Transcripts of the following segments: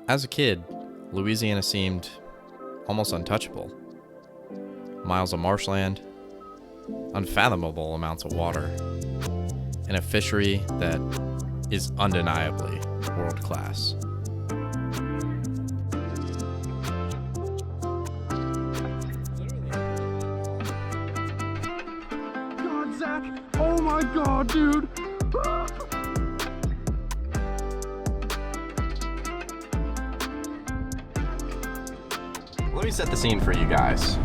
As a kid, Louisiana seemed almost untouchable. Miles of marshland, unfathomable amounts of water, and a fishery that is undeniably world class. God, Zach! Oh my God, dude! Let me set the scene for you guys.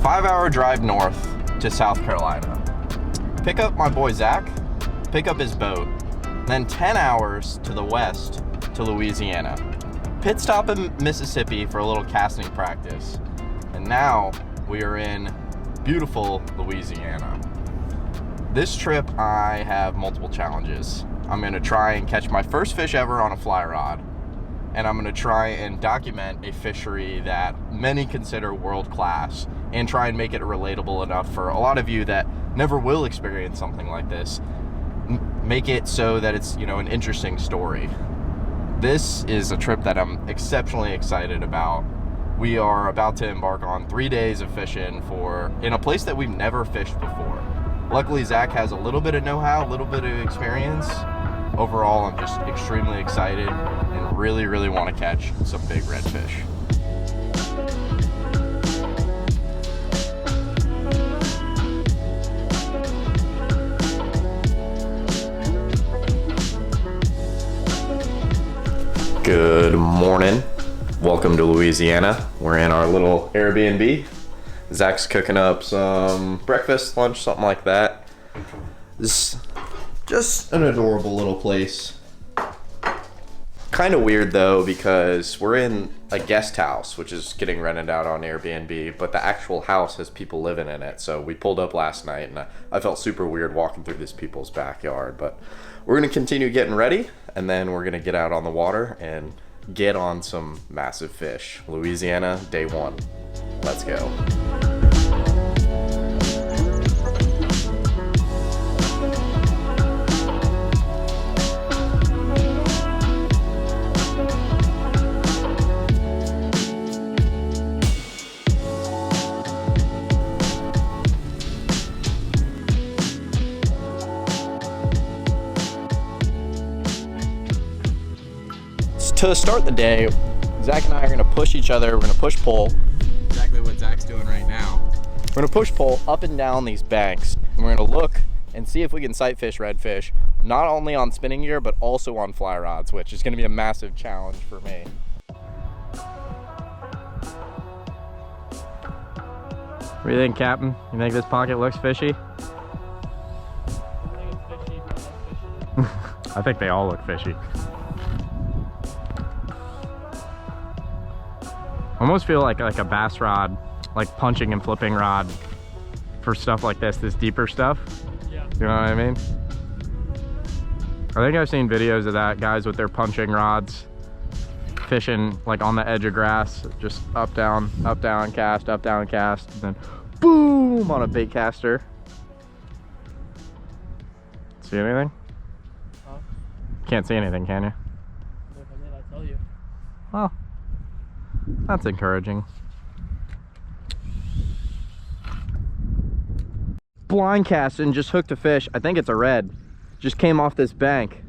5-hour drive north to South Carolina. Pick up my boy Zach, pick up his boat, then 10 hours to the west to Louisiana. Pit stop in Mississippi for a little casting practice. And now we are in beautiful Louisiana. This trip I have multiple challenges. I'm gonna try and catch my first fish ever on a fly rod. And I'm gonna try and document a fishery that many consider world class and try and make it relatable enough for a lot of you that never will experience something like this. Make it so that it's, an interesting story. This is a trip that I'm exceptionally excited about. We are about to embark on 3 days of fishing in a place that we've never fished before. Luckily, Zach has a little bit of know-how, a little bit of experience. Overall, I'm just extremely excited and really want to catch some big redfish. Good morning. Welcome to Louisiana. We're in our little Airbnb. Zach's cooking up some breakfast, lunch, something like that. This is just an adorable little place. Kind of weird though, because we're in a guest house, which is getting rented out on Airbnb, but the actual house has people living in it. So we pulled up last night and I felt super weird walking through this people's backyard, but we're gonna continue getting ready and then we're gonna get out on the water and get on some massive fish. Louisiana, day 1. Let's go. To start the day, Zach and I are gonna push each other. We're gonna push pull. Exactly what Zach's doing right now. We're gonna push pull up and down these banks, and we're gonna look and see if we can sight fish redfish, not only on spinning gear, but also on fly rods, which is gonna be a massive challenge for me. What do you think, Captain? You think this pocket looks fishy? I think they all look fishy. I almost feel like a bass rod, like punching and flipping rod for stuff like this deeper stuff. Yeah. You know what I mean? I think I've seen videos of that, guys with their punching rods, fishing like on the edge of grass, just up, down, cast, and then boom on a bait caster. See anything? Huh? Can't see anything, can you? If I did, I'd tell you. Well, that's encouraging. Blind casting, just hooked a fish. I think it's a red. Just came off this bank.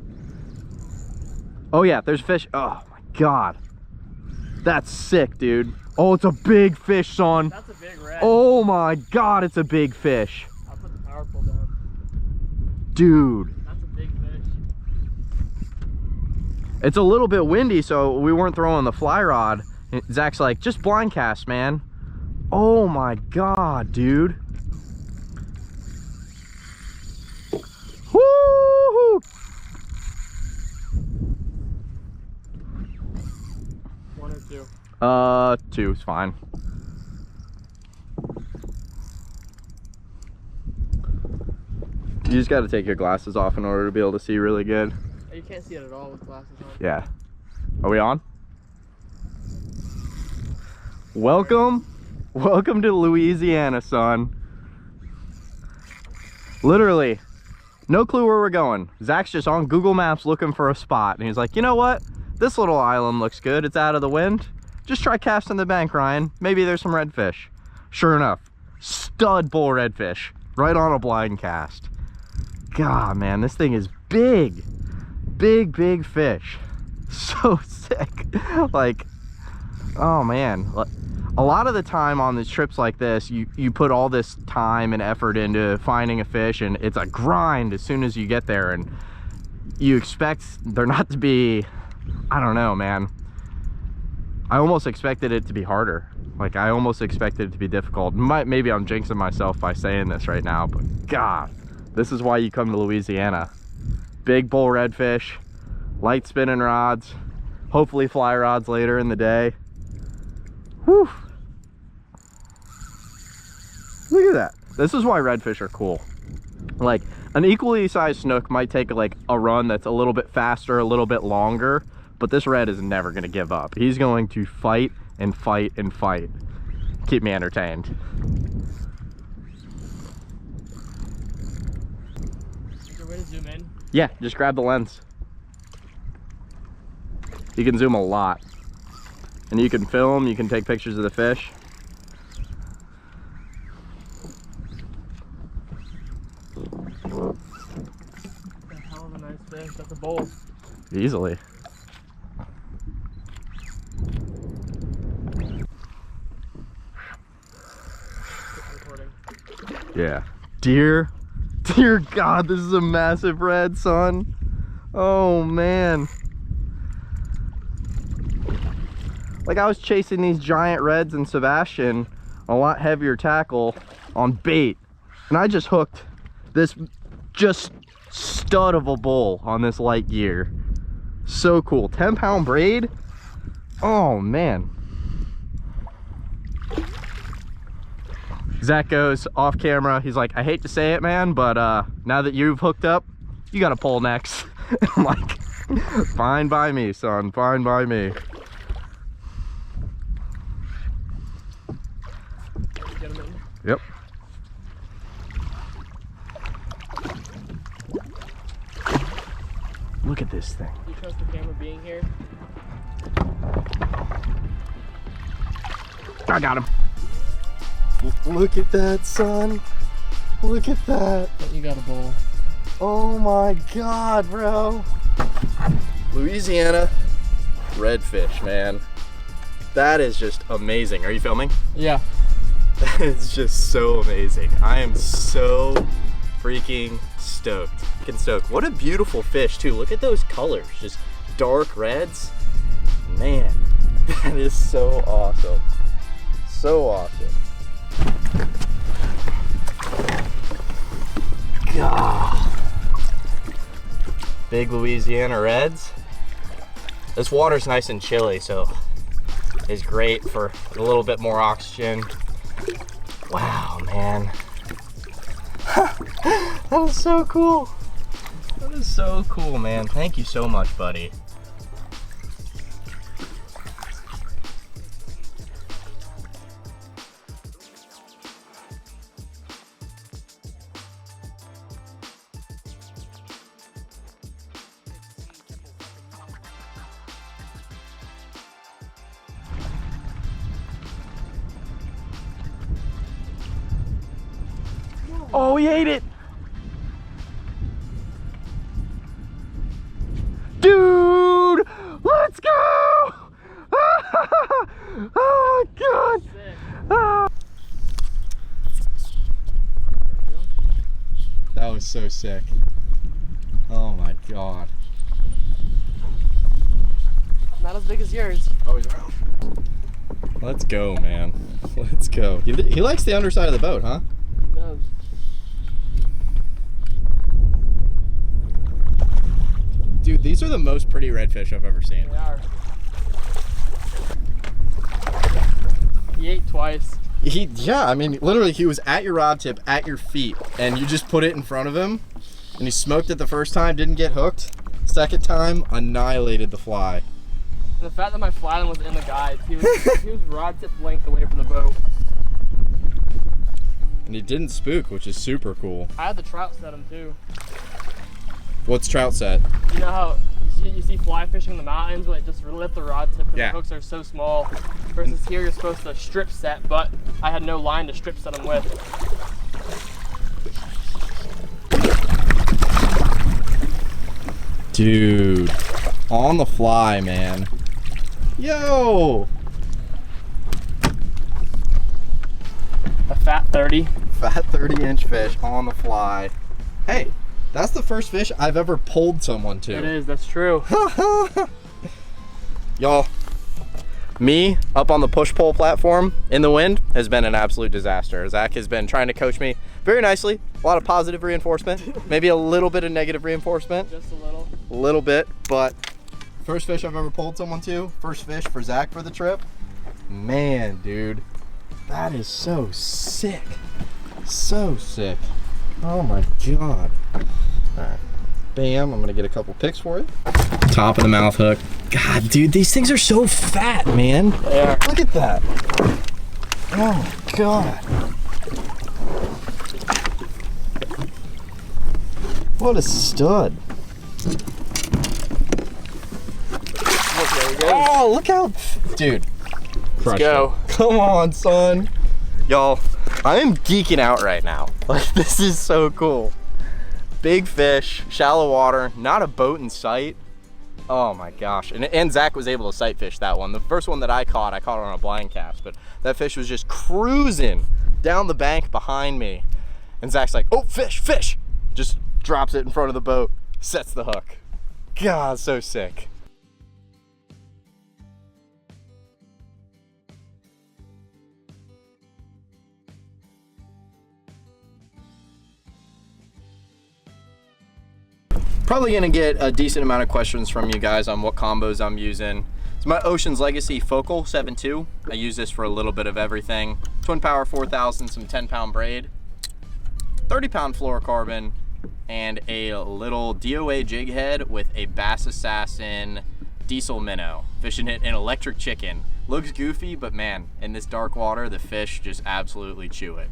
Oh yeah, there's fish. Oh my God. That's sick, dude. Oh, it's a big fish, son. That's a big red. Oh my God, it's a big fish. I'll put the power pole down. Dude. That's a big fish. It's a little bit windy, so we weren't throwing the fly rod. Zach's like, just blind cast, man. Oh my God, dude. Woo-hoo! 1 or 2? 2 is fine. You just got to take your glasses off in order to be able to see really good. You can't see it at all with glasses on. Yeah. Are we on? Welcome to Louisiana, son. Literally, no clue where we're going. Zach's just on Google Maps looking for a spot, and he's like, you know what? This little island looks good. It's out of the wind. Just try casting the bank, Ryan. Maybe there's some redfish. Sure enough, stud bull redfish right on a blind cast. God, man, this thing is big. Big fish. So sick. Like, oh man. A lot of the time on these trips like this, you put all this time and effort into finding a fish, and it's a grind as soon as you get there, and you expect there not to be, I don't know, man. I almost expected it to be harder. Like, I almost expected it to be difficult. Maybe I'm jinxing myself by saying this right now, but God, this is why you come to Louisiana. Big bull redfish, light spinning rods, hopefully fly rods later in the day. Whew. Look at that. This is why redfish are cool. Like, an equally sized snook might take like a run that's a little bit faster, a little bit longer, but this red is never going to give up. He's going to fight and fight and fight. Keep me entertained. Is there a way to zoom in? Yeah, just grab the lens. You can zoom a lot. And you can film, you can take pictures of the fish. That's a hell of a nice fish. That's a bull. Easily. Recording. Yeah. Dear God, this is a massive red, son. Oh man. Like, I was chasing these giant reds in Sebastian, a lot heavier tackle on bait, and I just hooked this just stud of a bull on this light gear. So cool. 10-pound braid. Oh man. Zach goes off camera, he's like, I hate to say it, man, but now that you've hooked up, you got a pull next. I'm like, fine by me, son, fine by me. Get him in. Yep. Look at this thing. Do you trust the camera being here? I got him. Look at that, son. Look at that. You got a bull. Oh my God, bro. Louisiana redfish, man. That is just amazing. Are you filming? Yeah. That is just so amazing. I am so freaking stoked. What a beautiful fish too. Look at those colors, just dark reds. Man, that is so awesome. So awesome. God. Big Louisiana reds. This water's nice and chilly, so it's great for a little bit more oxygen. Wow, man. That was so cool. That is so cool, man. Thank you so much, buddy. Oh, he ate it! Dude! Let's go! Oh my God! Ah. That was so sick. Oh my God. Not as big as yours. Oh, he's around. Let's go, man. Let's go. He likes the underside of the boat, huh? He does. Dude, these are the most pretty redfish I've ever seen. They are. He ate twice. Yeah, I mean, literally, he was at your rod tip, at your feet, and you just put it in front of him, and he smoked it the first time, didn't get hooked. Second time, annihilated the fly. And the fact that my fly line was in the guide, he was rod tip length away from the boat. And he didn't spook, which is super cool. I had the trout set him too. What's trout set? You know how you see fly fishing in the mountains when it just lift the rod tip because Yeah. the hooks are so small. Versus here, you're supposed to strip set, but I had no line to strip set them with. Dude, on the fly, man. Yo! A fat 30. Fat 30-inch fish on the fly. Hey, that's the first fish I've ever pulled someone to. It is, that's true. Y'all, me up on the push-pull platform in the wind has been an absolute disaster. Zach has been trying to coach me very nicely. A lot of positive reinforcement, maybe a little bit of negative reinforcement. Just a little. A little bit, but first fish I've ever pulled someone to, first fish for Zach for the trip. Man, dude, that is so sick. So sick. Oh my God. All right, bam, I'm gonna get a couple pics for you. Top of the mouth hook. God, dude, these things are so fat, man. They are. Look at that. Oh my God. What a stud. Oh, look how, dude. Let's go. Come on, son. Y'all, I am geeking out right now. Like, this is so cool. Big fish, shallow water, not a boat in sight. Oh my gosh. And Zach was able to sight fish that one. The first one that I caught on a blind cast, but that fish was just cruising down the bank behind me. And Zach's like, oh, fish, fish. Just drops it in front of the boat, sets the hook. God, so sick. Probably gonna get a decent amount of questions from you guys on what combos I'm using. It's my Ocean's Legacy Focal 7.2. I use this for a little bit of everything. Twin Power 4000, some 10-pound braid, 30-pound fluorocarbon, and a little DOA jig head with a Bass Assassin diesel minnow. Fishing it in electric chicken. Looks goofy, but man, in this dark water, the fish just absolutely chew it.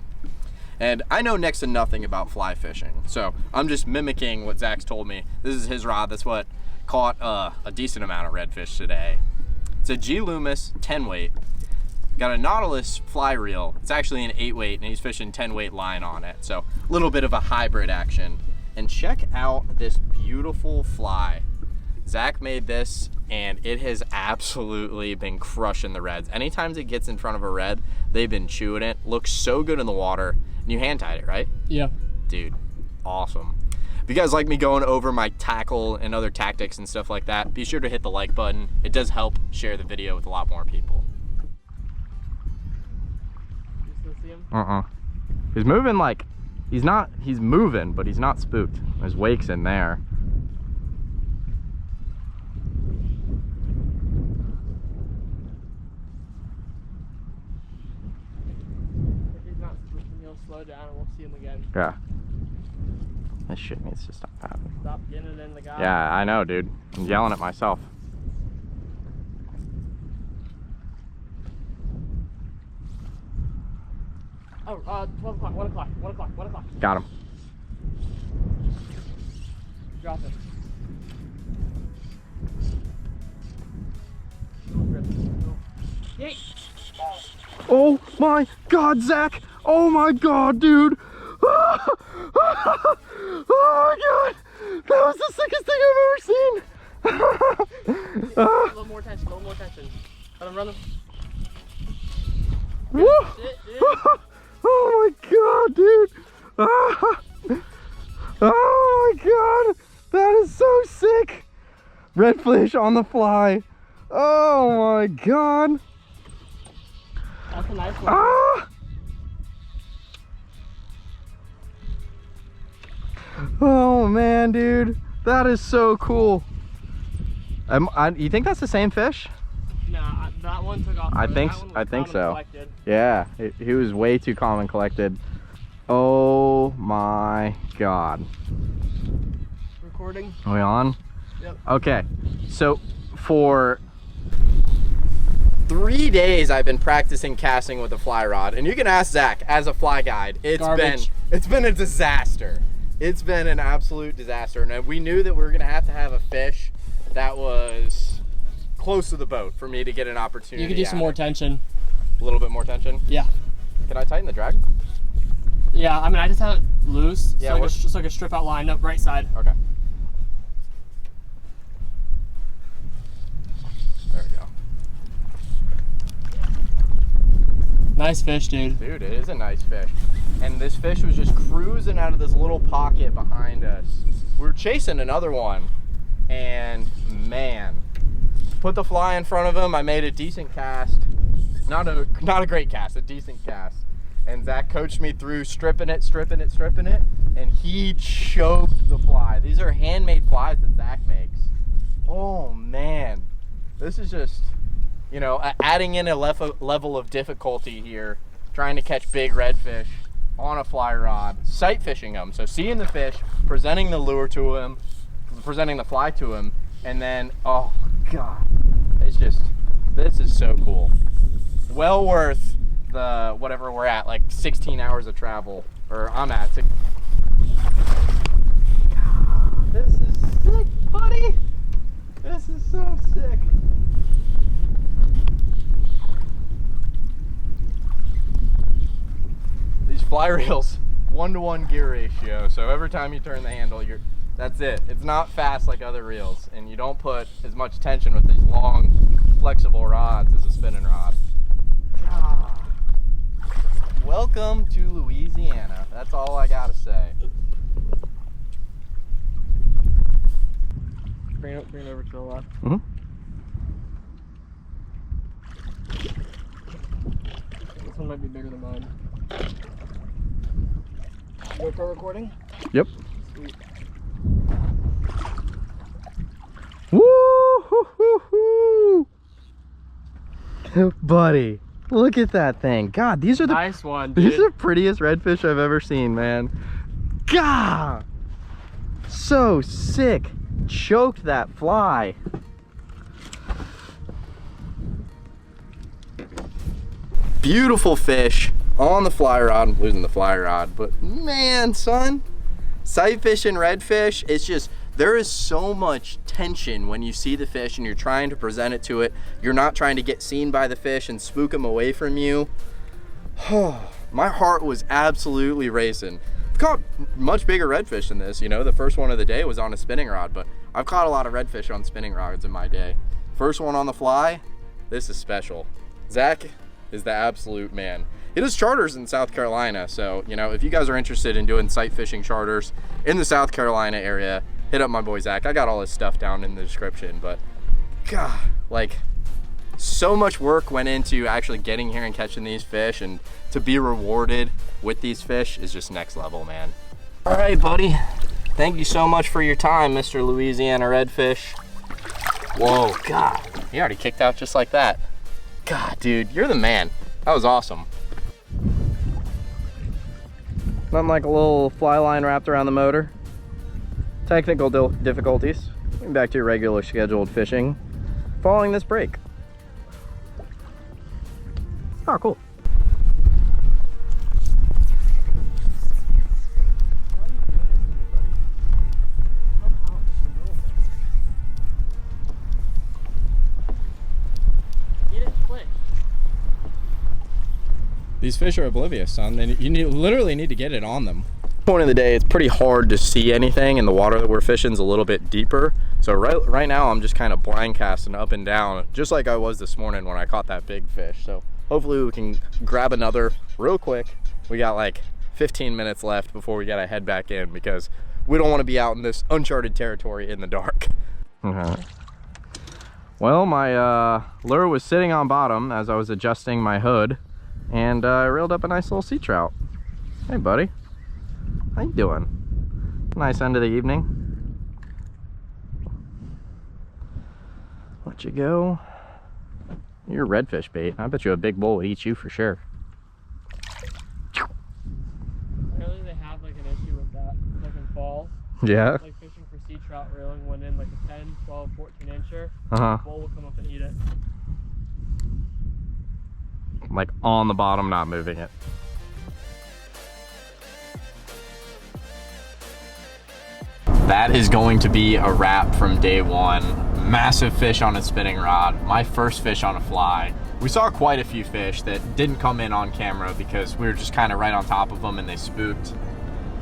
And I know next to nothing about fly fishing, so I'm just mimicking what Zach's told me. This is his rod. That's what caught a decent amount of redfish today. It's a G Loomis 10 weight. Got a Nautilus fly reel. It's actually an 8 weight, and he's fishing 10 weight line on it. So a little bit of a hybrid action. And check out this beautiful fly. Zach made this, and it has absolutely been crushing the reds. Anytime it gets in front of a red, they've been chewing it. Looks so good in the water. And you hand tied it, right? Yeah. Dude, awesome. If you guys like me going over my tackle and other tactics and stuff like that, be sure to hit the like button. It does help share the video with a lot more people. You still see him? He's moving like, he's moving, but he's not spooked. There's wakes in there. Slow down and we'll see him again. Yeah. This shit needs to stop happening. Stop getting it in the guy. Yeah, I know, dude. I'm yelling at myself. Oh, 12 o'clock, 1 o'clock, 1 o'clock, 1 o'clock. Got him. Drop him. Yay! Oh my God, Zach! Oh my God, dude! Oh my God! That was the sickest thing I've ever seen! A little more tension, a little more tension. Let him run him. Woo! Shit, dude. Oh my God, dude! Oh my God! That is so sick! Redfish on the fly. Oh my God! That's a nice one. Ah! Oh man, dude, that is so cool. You think that's the same fish? Nah, that one took off. I think so. Collected. Yeah, he was way too calm and collected. Oh my God. Recording? Are we on? Yep. Okay, so for 3 days I've been practicing casting with a fly rod, and you can ask Zach as a fly guide. It's been a disaster. It's been an absolute disaster, and we knew that we were gonna have a fish that was close to the boat for me to get an opportunity. You could do some more tension. A little bit more tension? Yeah. Can I tighten the drag? Yeah, I mean, I just have it loose, Yeah, so I can strip out lined up right side. Okay. There we go. Nice fish, dude. Dude, it is a nice fish. And this fish was just cruising out of this little pocket behind us. We were chasing another one, and man, put the fly in front of him. I made a decent cast. Not a great cast, a decent cast. And Zach coached me through stripping it, and he choked the fly. These are handmade flies that Zach makes. Oh man, this is just, you know, adding in a level of difficulty here, trying to catch big redfish on a fly rod, sight fishing them. So seeing the fish, presenting the lure to him, presenting the fly to him, and then, oh God, it's just, this is so cool. Well worth the, whatever we're at, like 16 hours of travel, or I'm at. God, this is sick, buddy. This is so sick. These fly reels, 1-to-1 gear ratio. So every time you turn the handle, that's it. It's not fast like other reels, and you don't put as much tension with these long, flexible rods as a spinning rod. God. Welcome to Louisiana. That's all I gotta say. Bring it over to the left. Mm-hmm. This one might be bigger than mine. GoPro recording? Yep. Sweet. Woo-hoo-hoo-hoo. Buddy, look at that thing. God, these are the Nice one, dude. These are the prettiest redfish I've ever seen, man. God, so sick. Choked that fly. Beautiful fish on the fly rod. I'm losing the fly rod, but man, son, sight fishing redfish, it's just, there is so much tension when you see the fish and you're trying to present it to it. You're not trying to get seen by the fish and spook them away from you. My heart was absolutely racing. I've caught much bigger redfish than this. You know, the first one of the day was on a spinning rod, but I've caught a lot of redfish on spinning rods in my day. First one on the fly, this is special. Zach is the absolute man. He does charters in South Carolina, so, you know, if you guys are interested in doing sight fishing charters in the South Carolina area, hit up my boy Zach. I got all his stuff down in the description, but God, like, so much work went into actually getting here and catching these fish, and to be rewarded with these fish is just next level, man. All right, buddy. Thank you so much for your time, Mr. Louisiana Redfish. Whoa, God. He already kicked out just like that. God, dude, you're the man. That was awesome. Nothing like a little fly line wrapped around the motor. Technical difficulties. Getting back to your regular scheduled fishing following this break. Oh, cool. These fish are oblivious, son. You literally need to get it on them. Point of the day, it's pretty hard to see anything, and the water that we're fishing is a little bit deeper. So right now, I'm just kind of blind casting up and down, just like I was this morning when I caught that big fish. So hopefully we can grab another real quick. We got like 15 minutes left before we gotta head back in, because we don't want to be out in this uncharted territory in the dark. Well, my lure was sitting on bottom as I was adjusting my hood, and I reeled up a nice little sea trout. Hey, buddy. How you doing? Nice end of the evening. Let you go. You're redfish bait. I bet you a big bull would eat you for sure. Apparently they have like an issue with that, like in fall. Yeah? Like fishing for sea trout, reeling one in like a 10, 12, 14 incher. Uh-huh. The bull will come up and eat it. Like on the bottom, not moving it. that is going to be a wrap from day one. Massive fish on a spinning rod, my first fish on a fly. We saw quite a few fish that didn't come in on camera because we were just kind of right on top of them and they spooked.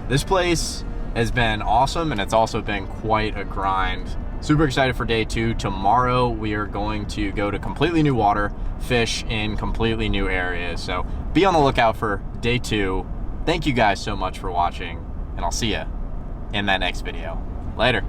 This place has been awesome, and it's also been quite a grind. Super excited for day 2. Tomorrow we are going to go to completely new water, fish in completely new areas. So be on the lookout for day 2. Thank you guys so much for watching, and I'll see you in that next video. Later.